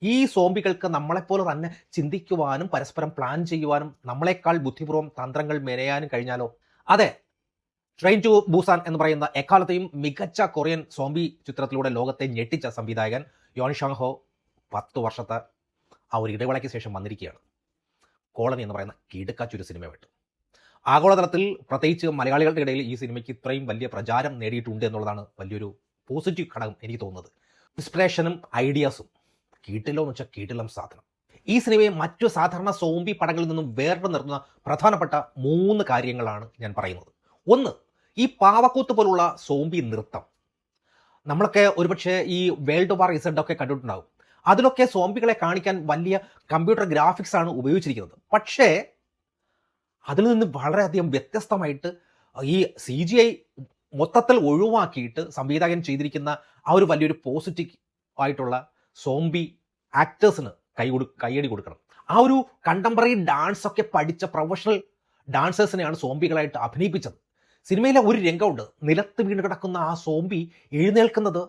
ഈ സോംബികൾക്ക് നമ്മളെപ്പോലെ തന്നെ ചിന്തിക്കുവാനും പരസ്പരം പ്ലാൻ ചെയ്യുവാനും നമ്മളെക്കാൾ ബുദ്ധിപൂർവ്വം തന്ത്രങ്ങൾ മെനയാനും കഴിഞ്ഞാലോ? അതെ, ട്രെയിൻ ടു ബൂസാൻ എന്ന് പറയുന്ന എക്കാലത്തെയും മികച്ച കൊറിയൻ സോംബി ചിത്രത്തിലൂടെ ലോകത്തെ ഞെട്ടിച്ച സംവിധായകൻ യോൺ ഷാങ് ഹോ 10 വർഷത്തെ ആ ഒരു ഇടവേളയ്ക്ക് ശേഷം വന്നിരിക്കുകയാണ്. കോളനി എന്ന് പറയുന്ന കിടുക്കാച്ചൊരു സിനിമയായിട്ട്. ആഗോളതലത്തിൽ പ്രത്യേകിച്ച് മലയാളികളുടെ ഇടയിൽ ഈ സിനിമയ്ക്ക് ഇത്രയും വലിയ പ്രചാരം നേടിയിട്ടുണ്ട് എന്നുള്ളതാണ് വലിയൊരു പോസിറ്റീവ് ഘടകം എനിക്ക് തോന്നുന്നത്. ഇൻസ്പിറേഷനും ഐഡിയാസും കീട്ടിലോ എന്ന് വെച്ചാൽ കീട്ടിലം സാധനം. ഈ സിനിമയെ മറ്റു സാധാരണ സോംബി പടങ്ങളിൽ നിന്നും വേറിട്ട് നിർത്തുന്ന പ്രധാനപ്പെട്ട 3 കാര്യങ്ങളാണ് ഞാൻ പറയുന്നത്. ഒന്ന്, ഈ പാവക്കൂത്ത് പോലുള്ള സോംബി നൃത്തം. നമ്മളൊക്കെ ഒരുപക്ഷെ ഈ വേൾഡ് വാർ ഇസഡ് ഒക്കെ കണ്ടിട്ടുണ്ടാകും. അതിലൊക്കെ സോംബികളെ കാണിക്കാൻ വലിയ കമ്പ്യൂട്ടർ ഗ്രാഫിക്സ് ആണ് ഉപയോഗിച്ചിരിക്കുന്നത്. പക്ഷേ അതിൽ നിന്ന് വളരെയധികം വ്യത്യസ്തമായിട്ട് ഈ CGI മൊത്തത്തിൽ ഒഴിവാക്കിയിട്ട് സംവിധായകൻ ചെയ്തിരിക്കുന്ന ആ ഒരു വലിയൊരു പോസിറ്റീവ് ആയിട്ടുള്ള സോംബി ആക്ടേഴ്സിന് കൈയടി കൊടുക്കണം. ആ ഒരു കണ്ടംപററി ഡാൻസ് ഒക്കെ പഠിച്ച പ്രൊഫഷണൽ ഡാൻസേഴ്സിനെയാണ് സോംബികളായിട്ട് അഭിനയിപ്പിച്ചത്. സിനിമയിലെ ഒരു രംഗമുണ്ട്, നിലത്ത് വീണ് കിടക്കുന്ന ആ സോംബി എഴുന്നേൽക്കുന്നത്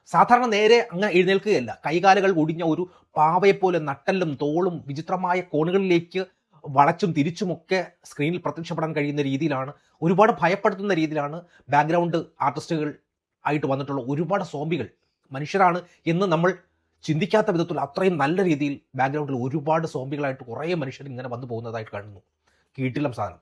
സാധാരണ നേരെ അങ്ങനെ എഴുന്നേൽക്കുകയല്ല, കൈകാലുകൾ ഒടിഞ്ഞ ഒരു പാവയെപ്പോലെ നട്ടലും തോളും വിചിത്രമായ കോണുകളിലേക്ക് വളച്ചും തിരിച്ചുമൊക്കെ സ്ക്രീനിൽ പ്രത്യക്ഷപ്പെടാൻ കഴിയുന്ന രീതിയിലാണ്, ഒരുപാട് ഭയപ്പെടുത്തുന്ന രീതിയിലാണ് ബാക്ക്ഗ്രൗണ്ട് ആർട്ടിസ്റ്റുകൾ ആയിട്ട് വന്നിട്ടുള്ള ഒരുപാട് സോംബികൾ മനുഷ്യരാണ് എന്ന് നമ്മൾ ചിന്തിക്കാത്ത വിധത്തിൽ അത്രയും നല്ല രീതിയിൽ ബാക്ക്ഗ്രൗണ്ടിൽ ഒരുപാട് സോംബികളായിട്ട് കുറേ മനുഷ്യർ ഇങ്ങനെ വന്നു പോകുന്നതായിട്ട് കാണുന്നു. കീട്ടിലം സാധനം.